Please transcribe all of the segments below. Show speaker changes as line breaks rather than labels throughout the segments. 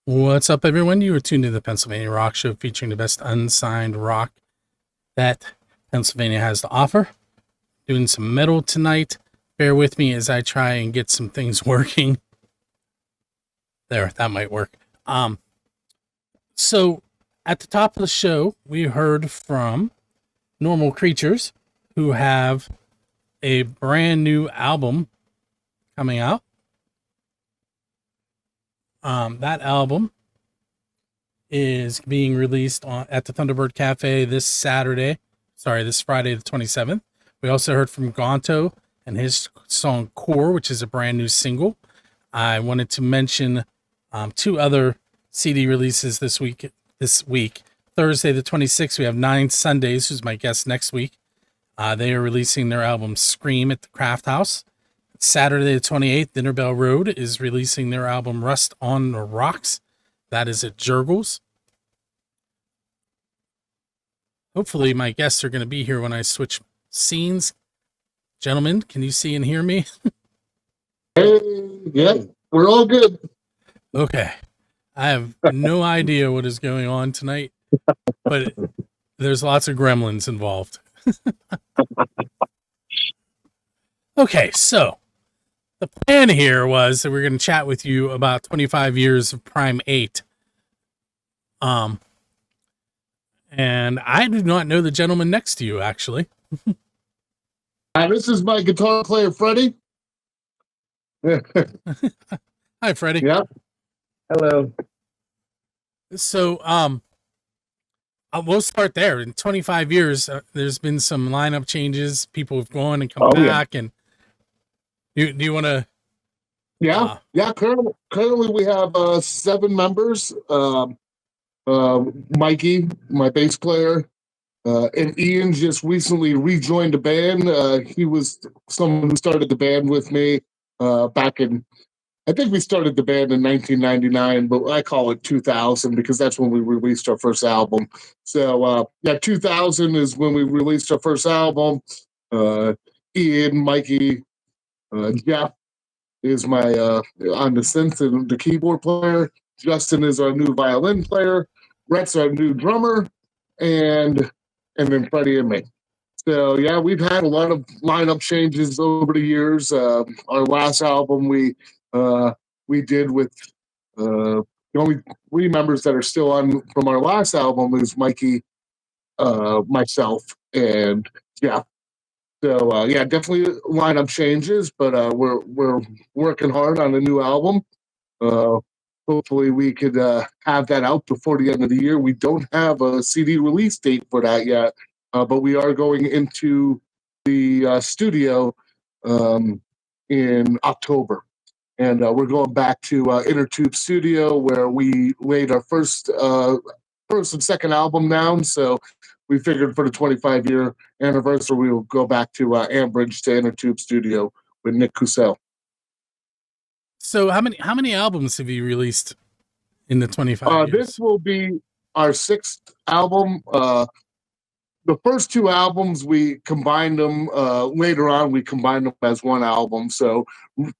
What's up, everyone? You are tuned to the Pennsylvania Rock Show featuring the best unsigned rock that Pennsylvania has to offer. Doing some metal tonight. Bear with me as I try and get some things working. There, that might work. So at the top of the show, we heard from Normal Creatures, who have a brand new album coming out. That album is being released at the Thunderbird Cafe this Friday, the 27th. We also heard from Gonto and his song Core, which is a brand new single. I wanted to mention two other CD releases this week. Thursday the 26th, we have Nine Sundays, who's my guest next week. They are releasing their album Scream at the Craft House. Saturday the 28th, Dinner Bell Road is releasing their album Rust on the Rocks. That is at Jurgles. Hopefully my guests are going to be here when I switch scenes. Gentlemen, can you see and hear me?
Hey, yeah, we're all good.
Okay. I have no idea what is going on tonight, but there's lots of gremlins involved. Okay, so the plan here was that we're going to chat with you about 25 years of Prime 8. And I do not know the gentleman next to you, actually.
This is my guitar player, Freddie.
Hi, Freddie.
Yeah. Hello.
So, we'll start there. In 25 years, there's been some lineup changes. People have gone and come back. Yeah. And do you want to?
Yeah. Currently, we have 7 members. Mikey, my bass player, and Ian just recently rejoined the band. He was someone who started the band with me back in. I think we started the band in 1999, but I call it 2000 because that's when we released our first album. So, 2000 is when we released our first album. Ian, Mikey, Jeff is my on the synth and the keyboard player. Justin is our new violin player. Brett's our new drummer, and then Freddie and me. So yeah, we've had a lot of lineup changes over the years. Our last album we did with the only 3 members that are still on from our last album is Mikey, myself, and Jeff. So definitely lineup changes, but we're working hard on a new album. Hopefully we could have that out before the end of the year. We don't have a CD release date for that yet, but we are going into the studio in October. And we're going back to Inner Tube Studio where we laid our first and second album down. So we figured for the 25-year anniversary, we will go back to Ambridge to Inner Tube Studio with Nick Cussell.
So how many albums have you released in the 25 years?
This will be our 6th album. The first 2 albums, we combined them. Later on, we combined them as one album. So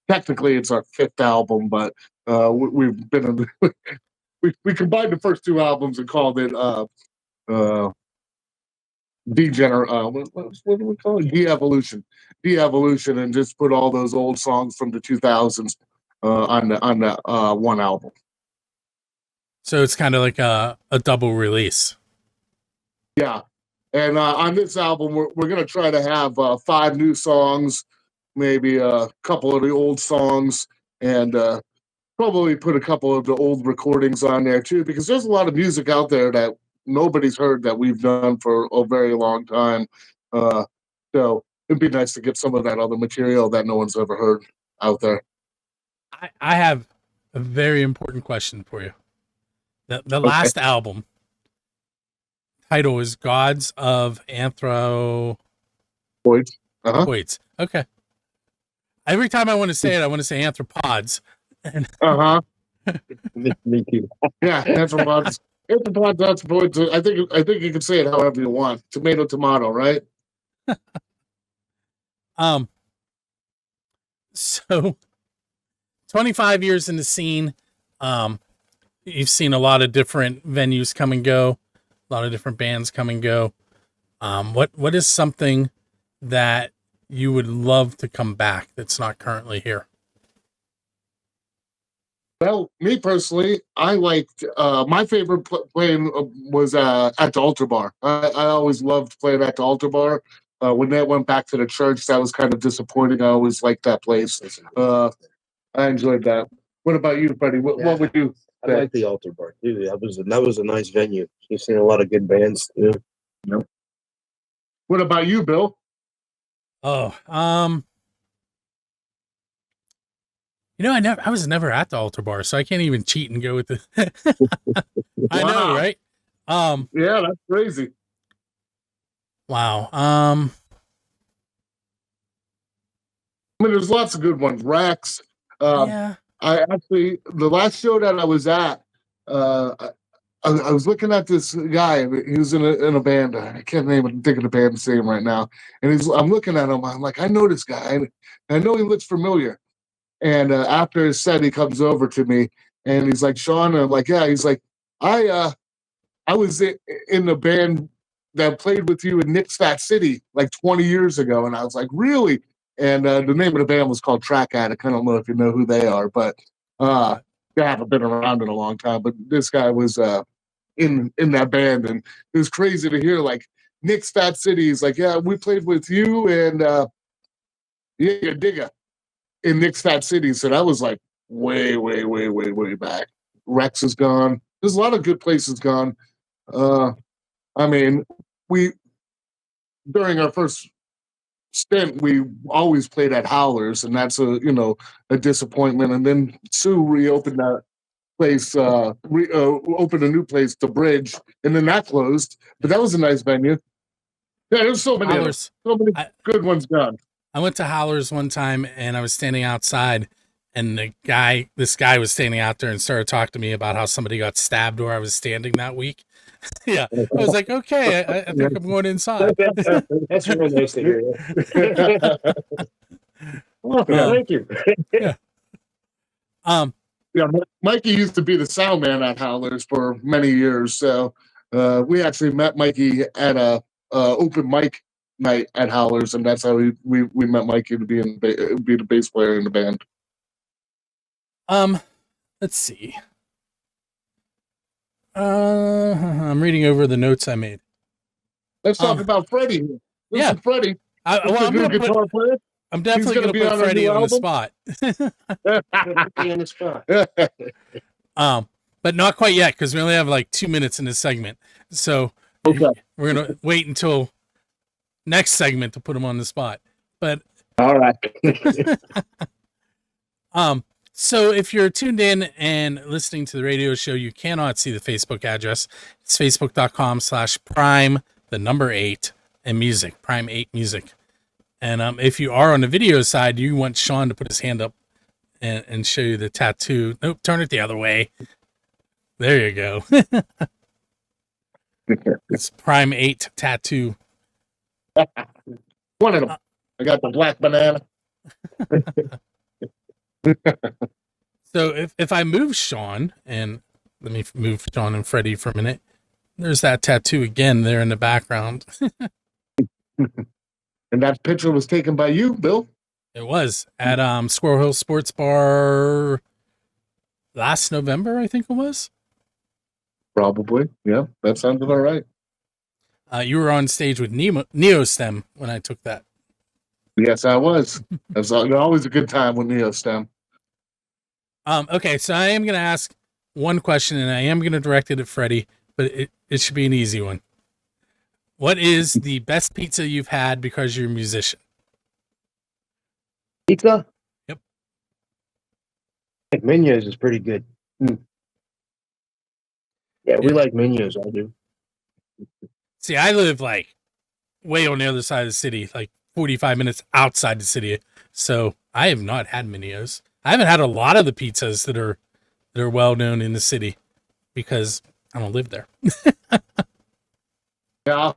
technically, it's our 5th album, but we've been we combined the first 2 albums and called it what do we call it? De-Evolution, and just put all those old songs from the 2000s on the one album.
So it's kind of like a double release.
Yeah. And on this album, we're going to try to have 5 new songs, maybe a couple of the old songs, and probably put a couple of the old recordings on there too, because there's a lot of music out there that nobody's heard that we've done for a very long time. So it'd be nice to get some of that other material that no one's ever heard out there.
I have a very important question for you. The last album title is Gods of Anthropoids. Okay. Every time I want to say it, I want to say anthropods.
Me too. Yeah, anthropods. Anthropoids. I think you can say it however you want. Tomato, right?
So 25 years in the scene. you've seen a lot of different venues come and go, a lot of different bands come and go. What is something that you would love to come back that's not currently here?
Well, me personally, I liked my favorite playing was at the altar bar. I always loved playing at the altar bar. When that went back to the church, that was kind of disappointing. I always liked that place. I enjoyed that. What about you, Freddie? What would you
I
say?
like the altar bar too. That was a nice venue. You've seen a lot of good bands.
No. What about you, Bill?
Oh, I was never at the altar bar, so I can't even cheat and go with the. I know,
Wow.
right?
Yeah, that's crazy.
Wow.
I mean, there's lots of good ones. Rex.
Yeah.
I actually, the last show that I was at, I was looking at this guy. He was in a band. I can't think of the band's name right now. And I'm looking at him. I'm like, I know this guy. I know he looks familiar. And after his set, he comes over to me and he's like, Sean. And I'm like, yeah. He's like, I was in the band that played with you in Nick's Fat City like 20 years ago. And I was like, really? And the name of the band was called Track Addict. I don't know if you know who they are, but they haven't been around in a long time. But this guy was in that band, and it was crazy to hear like Nick's Fat City is like, yeah, we played with you and yeah, Digga in Nick's Fat City. So that was like way back. Rex is gone. There's a lot of good places gone. I mean, we during our first stint, we always played at Howlers, and that's a disappointment. And then Sue reopened that place, opened a new place, the Bridge, and then that closed. But that was a nice venue. Yeah, there's so many,
Howlers.
so many good ones gone.
I went to Howlers one time and I was standing outside, and this guy was standing out there and started talking to me about how somebody got stabbed where I was standing that week. Yeah. I was like, okay, I think I'm going inside.
That's real nice to hear. Oh, thank you.
Yeah.
Yeah, Mikey used to be the sound man at Howlers for many years. So we actually met Mikey at a open mic night at Howlers, and that's how we met Mikey to be the bass player in the band.
Let's see. I'm reading over the notes I made.
Let's talk about Freddie. Listen, Freddie.
I'm definitely going to put Freddie on the spot.
On the spot.
But not quite yet, because we only have like 2 minutes in this segment. So we're going to wait until next segment to put him on the spot. But
all right.
So if you're tuned in and listening to the radio show, you cannot see the Facebook address. It's facebook.com/prime, the number 8, and music, Prime 8 Music. And if you are on the video side, you want Sean to put his hand up and show you the tattoo. Nope, turn it the other way. There you go. It's Prime 8 tattoo.
One of them. I got the black banana.
So if I move Sean, and let me move Sean and Freddie for a minute, there's that tattoo again there in the background.
And that picture was taken by you, Bill?
It was at Squirrel Hill Sports Bar last November, I think it was. Probably.
Yeah, that sounds about right.
You were on stage with Neostem when I took that.
Yes, I was. That's always a good time with Neostem.
Okay, so I am going to ask one question, and I am going to direct it at Freddie, but it should be an easy one. What is the best pizza you've had because you're a musician?
Pizza?
Yep.
Mignon's is pretty good. Yeah, we like Mignon's, I do.
See, I live like way on the other side of the city, like 45 minutes outside the city. So I have not had Mignon's. I haven't had a lot of the pizzas that are well known in the city because I don't live there.
Yeah.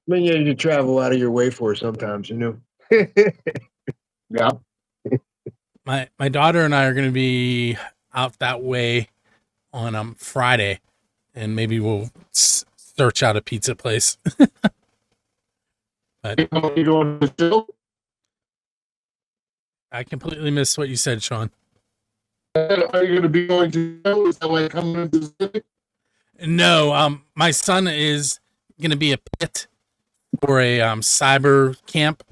Mignon you travel out of your way for sometimes, you know.
Yeah.
My daughter and I are going to be out that way on Friday, and maybe we'll search out a pizza place. But
Are you doing the show?
I completely missed what you said, Sean.
Are you going to be going to the show? Is that why you're coming into the city?
No, my son is going to be a pit for a cyber camp,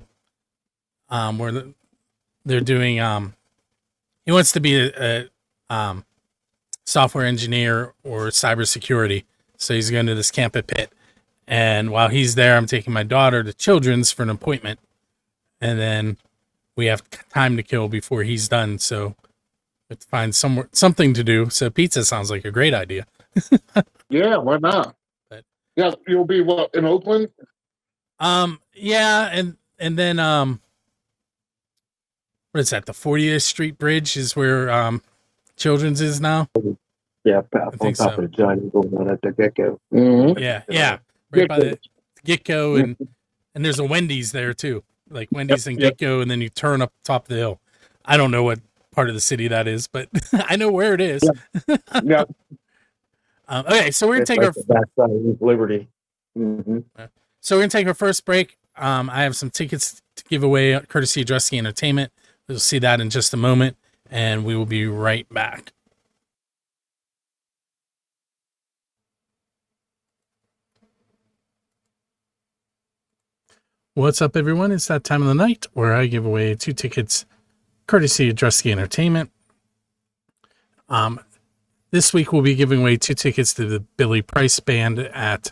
where they're doing. He wants to be a software engineer or cybersecurity, so he's going to this camp at Pitt. And while he's there, I'm taking my daughter to Children's for an appointment, and then we have time to kill before he's done. So we have to find something to do. So pizza sounds like a great idea.
Yeah, why not?
But,
yeah, you'll be what, in Oakland?
Yeah, and then what is that? The 40th Street Bridge is where Children's is now.
Yeah,
I
on
think
top
so.
of the giant going on at the get-go.
Mm-hmm.
Yeah, right by the Gitco, and there's a Wendy's there too, like Wendy's and Gitco, and then you turn up top of the hill. I don't know what part of the city that is, but I know where it is.
Yeah.
Okay, so we're gonna take
our backside of Liberty. Mm-hmm.
So we're gonna take our first break. I have some tickets to give away, courtesy of Dresky Entertainment. We'll see that in just a moment, and we will be right back. What's up, everyone? It's that time of the night where I give away 2 tickets, courtesy of Dresky Entertainment. This week we'll be giving away 2 tickets to the Billy Price Band at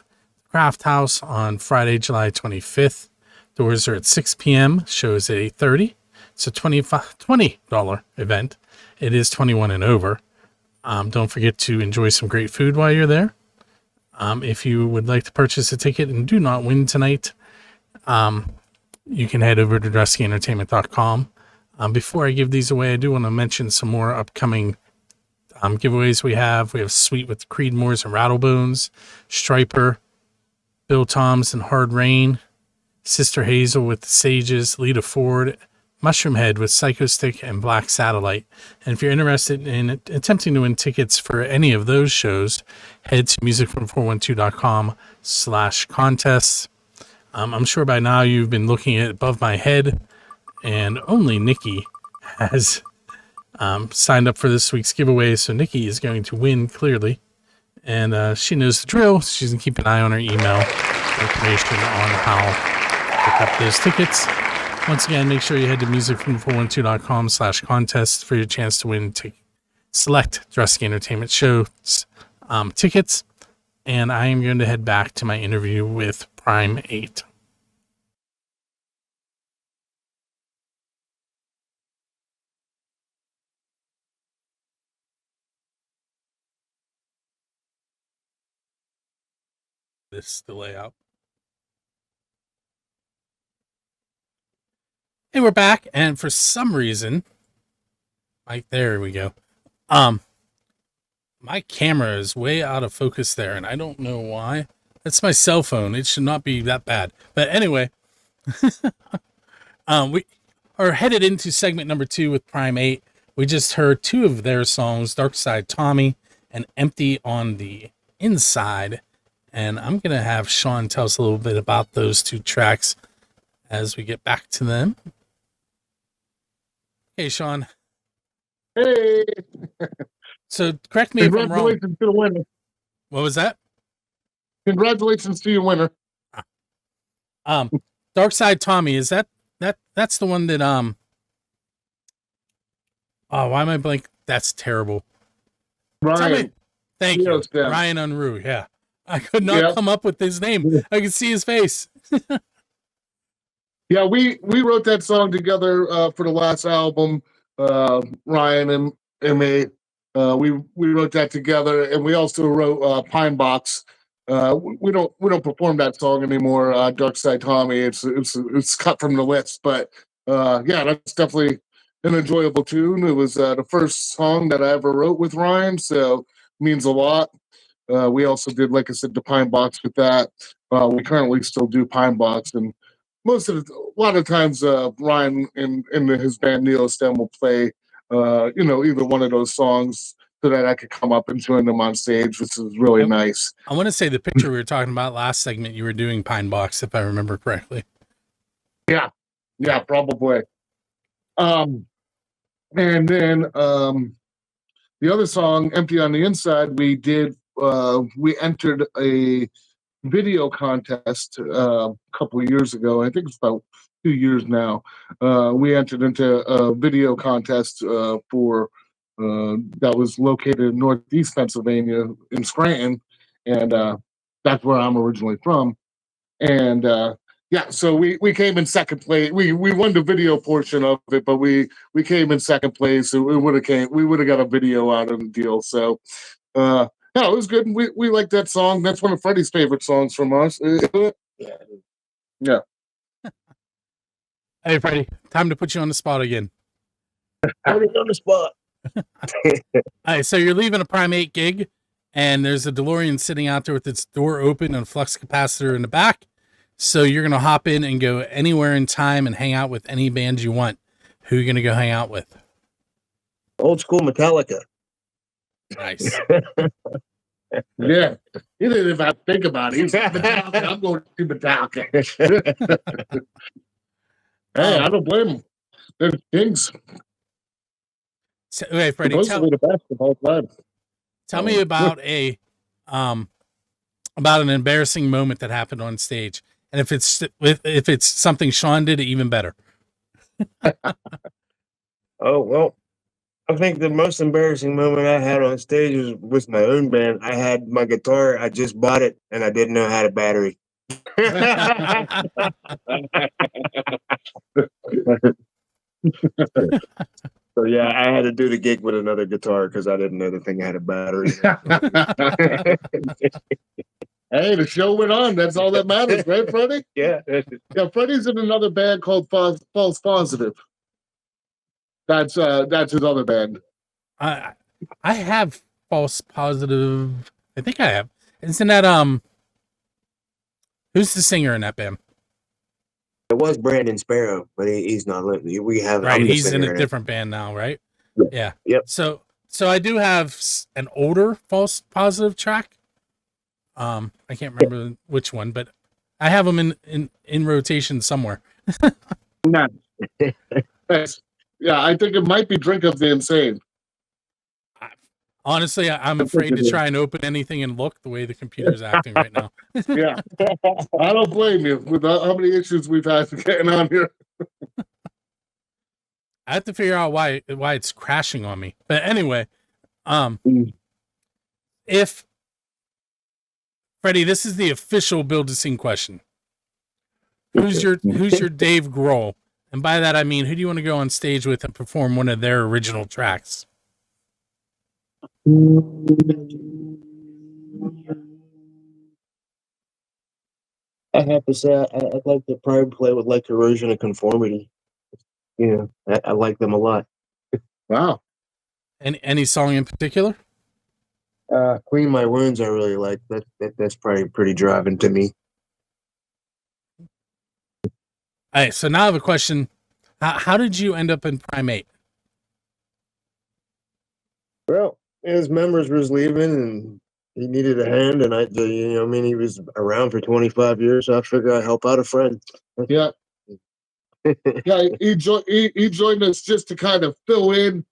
Craft House on Friday, July 25th. Doors are at 6 p.m. Shows at 8:30. It's a $20 event. It is 21 and over. Don't forget to enjoy some great food while you're there. If you would like to purchase a ticket and do not win tonight, you can head over to DreskyEntertainment.com. Before I give these away, I do want to mention some more upcoming giveaways we have. We have Sweet with Creedmoors and Rattlebones, Striper, Bill Toms and Hard Rain, Sister Hazel with the Sages, Lita Ford, Mushroom Head with Psycho Stick, and Black Satellite. And if you're interested in attempting to win tickets for any of those shows, head to musicfrom412.com/contests. I'm sure by now you've been looking at above my head, and only Nikki has signed up for this week's giveaway. So Nikki is going to win clearly, and she knows the drill. She's going to keep an eye on her email for information on how to pick up those tickets. Once again, make sure you head to musicfrom412.com/contest for your chance to win select Dresky Entertainment shows tickets. And I am going to head back to my interview with Prime 8. This is the layout. Hey, we're back, and for some reason, there we go. My camera is way out of focus there, and I don't know why. That's my cell phone. It should not be that bad. But anyway, we are headed into segment number 2 with Prime 8. We just heard 2 of their songs, Dark Side Tommy and Empty on the Inside. And I'm going to have Sean tell us a little bit about those 2 tracks as we get back to them. Hey, Sean.
Hey.
So correct me if I'm wrong.
Congratulations to the winner.
What was that?
Congratulations to your winner.
Dark Side Tommy, is that's the one that oh, why am I blank? That's terrible.
Ryan.
Thank you. Ryan Unruh. Yeah. I could not come up with his name. I could see his face.
Yeah, we wrote that song together for the last album. Ryan and me, we wrote that together, and we also wrote Pine Box. We don't perform that song anymore. Dark Side Tommy. It's cut from the list, but yeah, that's definitely an enjoyable tune. It was the first song that I ever wrote with Ryan, so it means a lot. We also did, like I said, the Pine Box with that. We currently still do Pine Box, and a lot of times Ryan and his band Neostem will play either one of those songs so that I could come up and join them on stage, which is really nice.
I want to say the picture we were talking about last segment, you were doing Pine Box, if I remember correctly.
Yeah, probably. And then the other song, Empty on the Inside, we entered a video contest a couple of years ago. I think it's about 2 years now. We entered into a video contest for that was located in Northeast Pennsylvania in Scranton, and that's where I'm originally from. And so we came in second place. We won the video portion of it, but we came in second place. So we would have got a video out of the deal. So yeah, it was good. We like that song. That's one of Freddie's favorite songs from us. Yeah.
Hey, Freddie, time to put you on the spot again.
Already on the spot.
All right, so you're leaving a Primate gig, and there's a DeLorean sitting out there with its door open and a flux capacitor in the back. So you're going to hop in and go anywhere in time and hang out with any band you want. Who are you going to go hang out with?
Old school Metallica.
Nice.
Yeah. You didn't even have to think about it. Metallica. I'm going to Metallica. Hey, I don't blame them. They're kings.
So, okay, Freddie,
Supposedly the best of all time.
tell me about about an embarrassing moment that happened on stage. And if it's something Sean did, even better.
Oh, well, I think the most embarrassing moment I had on stage was with my own band. I had my guitar, I just bought it, and I didn't know how to battery. So yeah, I had to do the gig with another guitar because I didn't know the thing had a battery.
Hey, the show went on. That's all that matters, right, Freddie?
Yeah.
Yeah, Freddie's in another band called False Positive. That's his other band.
I have False Positive. I think I have. Isn't that who's the singer in that band?
It was Brandon Sparrow, but he's not living. We have
Right,
I'm the
he's in
singer
a different band now, right?
Yeah.
Yeah.
Yep.
So I do have an older False Positive track. I can't remember which one, but I have them in rotation somewhere.
Nice. Yeah, I think it might be Drink of the Insane.
Honestly, I'm afraid to try and open anything and look the way the computer's acting right now.
Yeah, I don't blame you with how many issues we've had getting on here.
I have to figure out why it's crashing on me. But anyway, if Freddie, this is the official Build a Scene question. Who's your Dave Grohl? And by that I mean, who do you want to go on stage with and perform one of their original tracks?
I have to say, I'd like to probably play with like Erosion of Conformity. You know, I like them a lot.
Wow.
Any song in particular?
Clean My Wounds, I really like. That's probably pretty driving to me.
All right, so now I have a question. How did you end up in Primate?
Well, his members was leaving and he needed a hand, and he was around for 25 years, so I figured I'd help out a friend.
Yeah. Yeah, he joined us just to kind of fill in.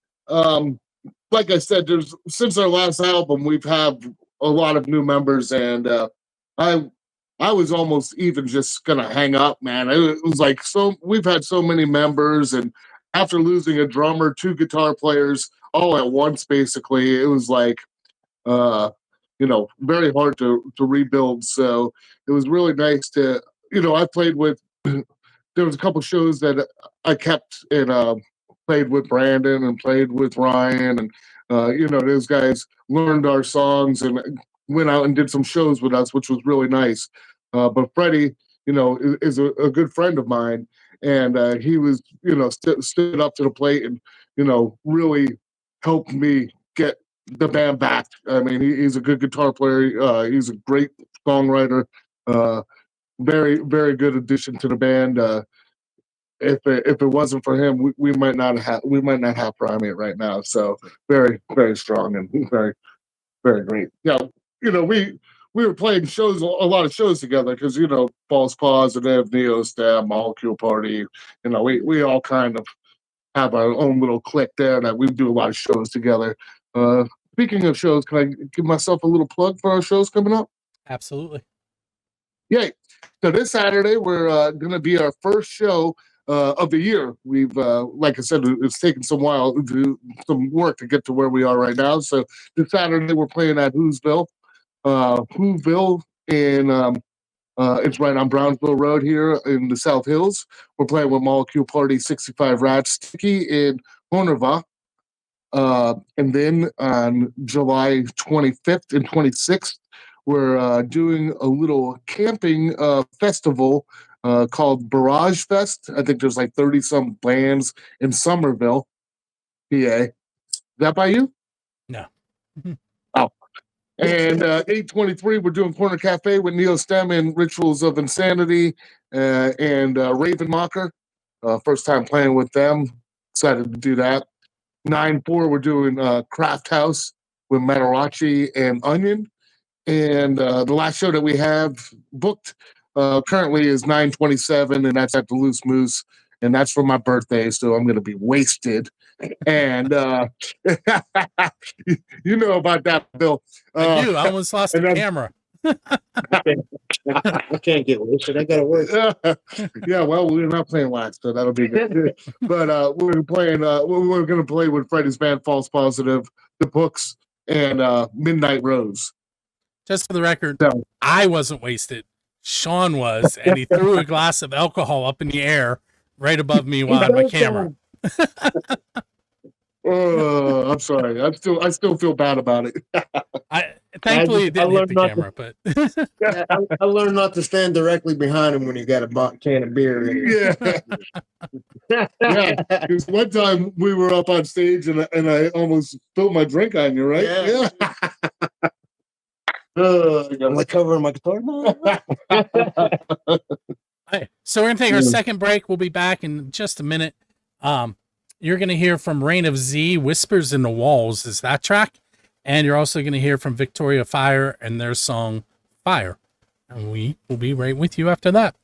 Like I said, since our last album, we've had a lot of new members, and I was almost even just gonna hang up, man. It was like we've had so many members, and after losing a drummer, 2 guitar players all at once, basically, it was like very hard to rebuild. So it was really nice to, I played with. There was a couple shows that I kept and played with Brandon and played with Ryan, and those guys learned our songs and went out and did some shows with us, which was really nice. But Freddie, is a good friend of mine, and he was, stood up to the plate and, really helped me get the band back. I mean, he's a good guitar player. He's a great songwriter. Very, very good addition to the band. if it wasn't for him, we might not have Primate right now. So very, very strong and very, very great. Yeah, we were playing shows, a lot of shows together because False Positive, Neostem, Molecule Party. We all kind of have our own little clique there that we do a lot of shows together. Speaking of shows, can I give myself a little plug for our shows coming up?
Absolutely.
Yay. So this Saturday, we're going to be our first show of the year. We've, like I said, it's taken some work to get to where we are right now. So this Saturday, we're playing at Whoville. Whoville in it's right on Brownsville Road here in the South Hills. We're playing with Molecule Party 65 Rats Sticky in Honerva. And then on July 25th and 26th, we're doing a little camping festival called Barrage Fest. I think there's like 30-some bands in Somerville, PA. Is that by you?
No.
Oh. And 8/23, we're doing Corner Cafe with Neostem and Rituals of Insanity and Raven Mocker. First time playing with them. Excited to do that. 9/4, we're doing Craft House with Matarachi and Onion. And the last show that we have booked currently is 9/27, and that's at the Loose Moose. And that's for my birthday, so I'm going to be wasted. And you know about that, Bill.
I do. I almost lost the camera.
I can't get wasted. I gotta work.
Yeah, well, we're not playing last, so that'll be good. But we're playing. We're going to play with Freddie's band, False Positive, The Books, and Midnight Rose.
Just for the record,
So,
I wasn't wasted. Sean was, and he threw a glass of alcohol up in the air right above me while I had my camera.
I'm sorry. I still feel bad about it.
Thankfully, it didn't hit the camera, but
I learned not to stand directly behind him when he got a can of beer.
Yeah. Because one time we were up on stage and I almost spilled my drink on you, right?
Yeah. I'm like covering my guitar.
Right. So we're gonna take our second break. We'll be back in just a minute. You're gonna hear from Reign of Z, Whispers in the Walls is that track, and you're also gonna hear from Victoria Fire and their song Fire. And we will be right with you after that.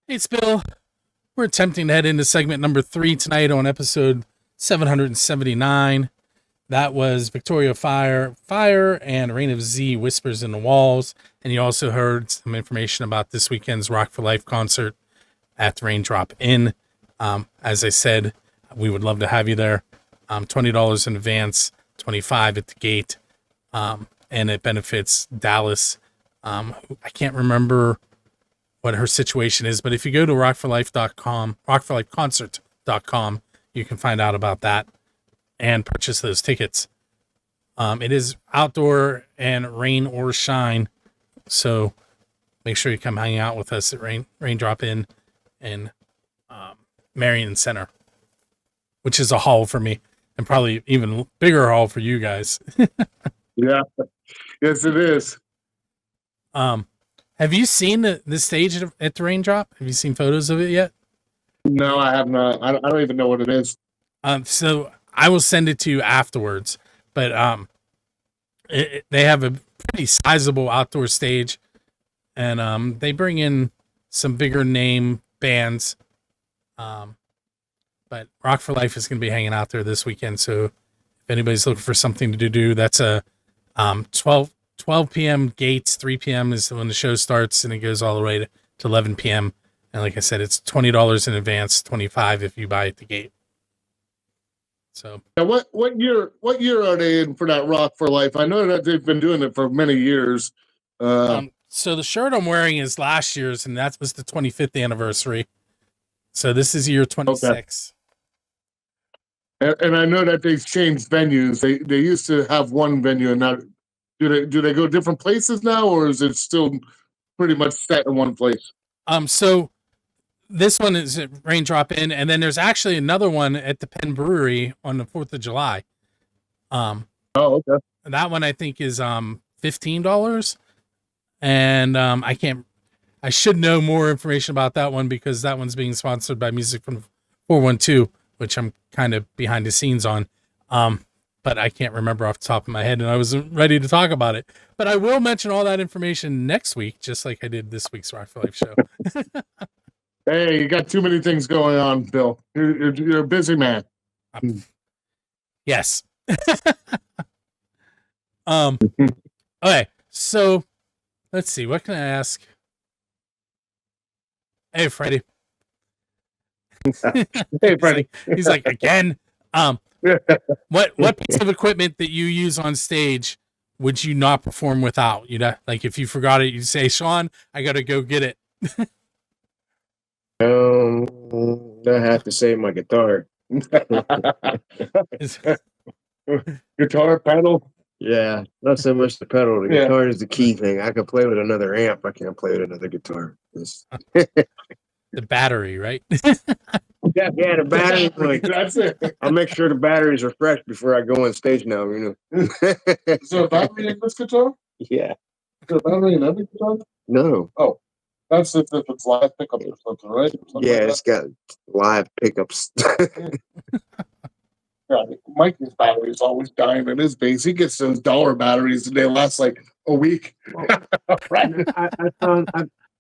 Hey, it's Bill. We're attempting to head into segment number 3 tonight on episode 779. That was Victoria Fire, and Reign of Z, Whispers in the Walls. And you also heard some information about this weekend's Rock for Life concert at the Raindrop Inn. As I said, we would love to have you there. $20 in advance, $25 at the gate. And it benefits Dallas. I can't remember what her situation is, but if you go to rockforlife.com, rockforlifeconcert.com, you can find out about that and purchase those tickets. It is outdoor and rain or shine, so make sure you come hang out with us at Raindrop Inn in Marion Center, which is a haul for me and probably even bigger haul for you guys.
Yeah, yes, it is.
Have you seen the stage at the Raindrop? Have you seen photos of it yet?
No, I have not. I don't even know what it is.
So I will send it to you afterwards. But they have a pretty sizable outdoor stage. and they bring in some bigger name bands. But Rock for Life is going to be hanging out there this weekend. So if anybody's looking for something to do, that's a 12 p.m. gates. 3 p.m. is when the show starts, and it goes all the way to 11 p.m. And like I said, it's $20 in advance, $25 if you buy at the gate. So
now, what year are they in for that Rock for Life? I know that they've been doing it for many years.
So the shirt I'm wearing is last year's, and that was the 25th anniversary. So this is year 26.
Okay. And I know that they've changed venues. They used to have one venue, and now do they go different places now, or is it still pretty much set in one place?
So this one is at Raindrop Inn, and then there's actually another one at the Penn Brewery on the 4th of July.
Oh, okay.
That one I think is $15, and I should know more information about that one because that one's being sponsored by Music from 412, which I'm kind of behind the scenes on. But I can't remember off the top of my head, and I wasn't ready to talk about it. But I will mention all that information next week, just like I did this week's Rock for Life show.
Hey, you got too many things going on, Bill. You're a busy man.
Yes. Okay, so let's see. What can I ask? Hey, Freddie.
Hey, Freddie.
He's like, again. What piece of equipment that you use on stage would you not perform without? You know, like if you forgot it, you'd say, Sean, I got to go get it.
I have to say my guitar.
Guitar pedal.
Yeah, not so much the pedal. The guitar is the key thing. I can play with another amp. I can't play with another guitar.
The battery, right?
Yeah, the battery. Like,
That's it.
I'll make sure the battery's refreshed before I go on stage now, you know.
Is there a battery in this guitar?
Yeah.
Is there a battery in every guitar?
No.
Oh, that's if it's live pickup or something, right? Something
Yeah,
like
it's got live pickups.
Yeah, Mikey's battery is always dying in his bass. He gets those dollar batteries and they last like a week. Right.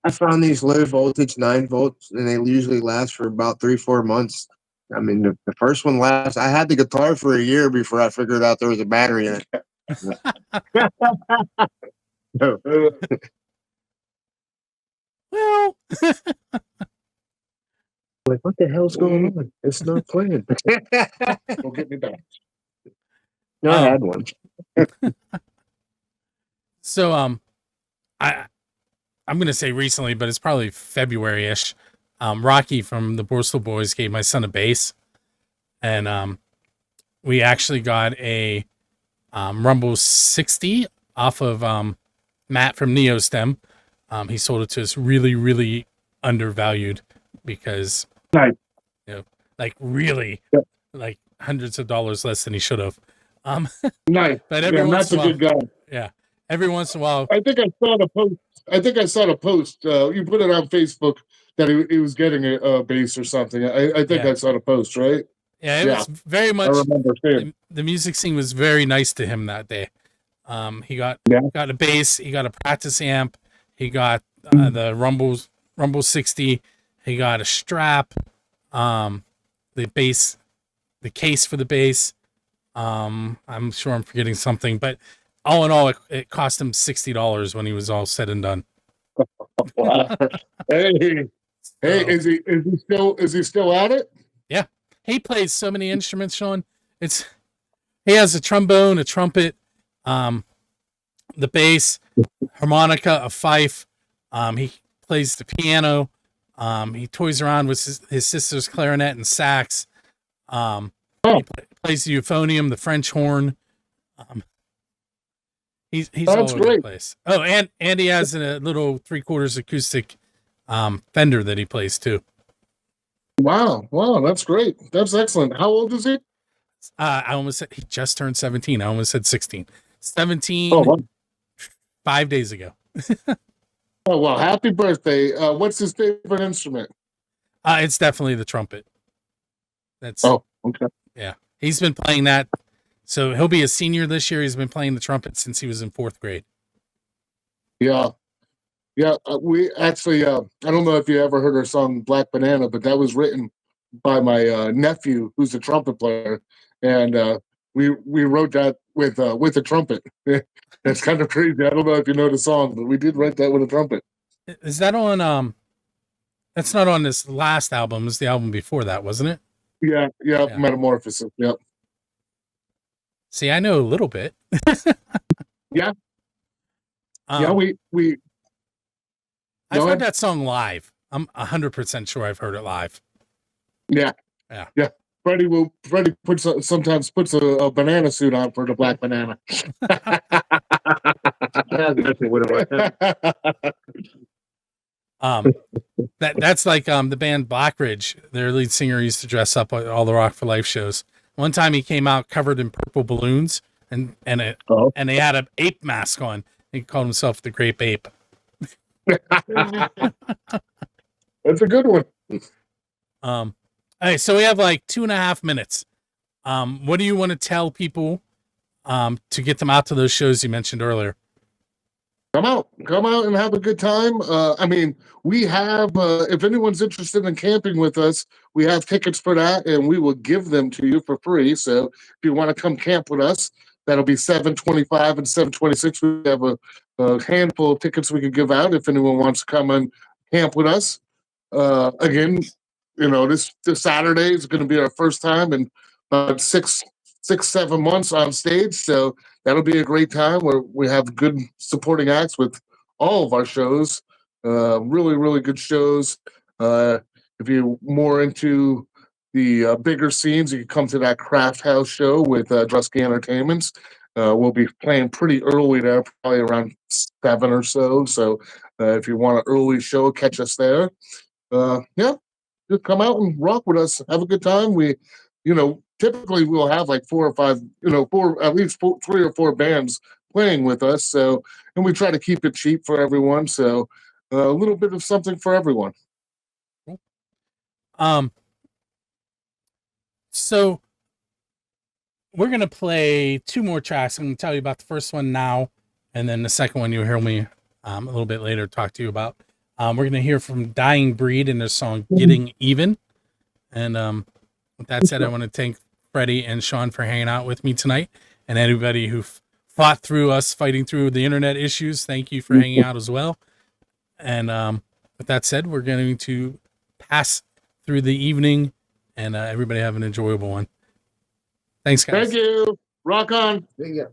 I found these low voltage 9 volts, and they usually last for about 3-4 months. I mean, the first one lasts. I had the guitar for a year before I figured out there was a battery in it.
Well,
Like, what the hell's going on? It's not playing.
Go get me back.
No, I had one.
So I'm gonna say recently, but it's probably February-ish. Rocky from the Borstal Boys gave my son a bass, and we actually got a Rumble 60 off of Matt from Neostem. He sold it to us really, really undervalued because,
Nice.
you know, like really, like hundreds of dollars less than he should have.
Nice.
But every
Matt's
once in
a
a while,
good guy.
yeah, every once in a while,
I think I saw the post. You put it on Facebook that he was getting a bass or something. I think
Yeah.
I saw the post, right?
yeah, it was very
I
much.
remember seeing.
The music scene was very nice to him that day. He got a bass, he got a practice amp, he got the Rumble 60, he got a strap, the bass, the case for the bass. I'm sure I'm forgetting something, but all in all, it cost him $60 when he was all said and done.
Wow. Hey, is he still at it?
Yeah, he plays so many instruments, Sean. He has a trombone, a trumpet, the bass, harmonica, a fife. He plays the piano. He toys around with his sister's clarinet and sax. He plays the euphonium, the French horn. He's all over the place. Oh, and he has a little 3/4 acoustic Fender that he plays too.
Wow, that's great. That's excellent. How old is he?
I almost said he just turned 17. I almost said 16. 17 5 days ago.
Oh, well, happy birthday. What's his favorite instrument?
It's definitely the trumpet.
Okay.
Yeah. He's been playing that. So he'll be a senior this year. He's been playing the trumpet since he was in 4th grade.
Yeah. Yeah, we actually, I don't know if you ever heard our song Black Banana, but that was written by my nephew, who's a trumpet player. And we wrote that with a trumpet. That's kind of crazy. I don't know if you know the song, but we did write that with a trumpet.
Is that on that's not on this last album, it's the album before that, wasn't it?
Yeah, yeah,
Yeah.
Metamorphosis. Yep.
See, I know a little bit.
Yeah. Yeah,
Um,
we
I've
go
heard
ahead.
that song live. I'm 100% sure I've heard it live.
Yeah.
Yeah.
Yeah. Freddie sometimes puts a banana suit on for the Black Banana.
Um, that's like the band Blackridge. Their lead singer used to dress up at all the Rock for Life shows. One time he came out covered in purple balloons and
Oh.
and they had an ape mask on. He called himself the Grape Ape.
That's a good one.
All right, so we have like 2.5 minutes. What do you want to tell people to get them out to those shows you mentioned earlier?
Come out and have a good time. I mean, we have, if anyone's interested in camping with us, we have tickets for that and we will give them to you for free. So if you want to come camp with us, that'll be 725 and 726. We have a handful of tickets we can give out if anyone wants to come and camp with us. Again, this Saturday is going to be our first time in about 7 months on stage. So that'll be a great time where we have good supporting acts with all of our shows. Really, really good shows. If you're more into the bigger scenes, you can come to that Craft House show with Drusky Entertainments. We'll be playing pretty early there, probably around 7 or so. So if you want an early show, catch us there. Yeah, just come out and rock with us. Have a good time. Typically we'll have like 4 or 5, at least 3 or 4 bands playing with us. So, and we try to keep it cheap for everyone. So, a little bit of something for everyone.
Um, so we're gonna play 2 more tracks. I'm gonna tell you about the first one now, and then the second one you'll hear me a little bit later talk to you about. We're gonna hear from Dying Breed in their song "Getting Even," and with that said, I want to thank Freddie and Sean for hanging out with me tonight, and anybody who fought through us fighting through the internet issues. Thank you for hanging out as well. And with that said, we're going to pass through the evening, and everybody have an enjoyable one. Thanks, guys.
Thank you. Rock on.
Yeah.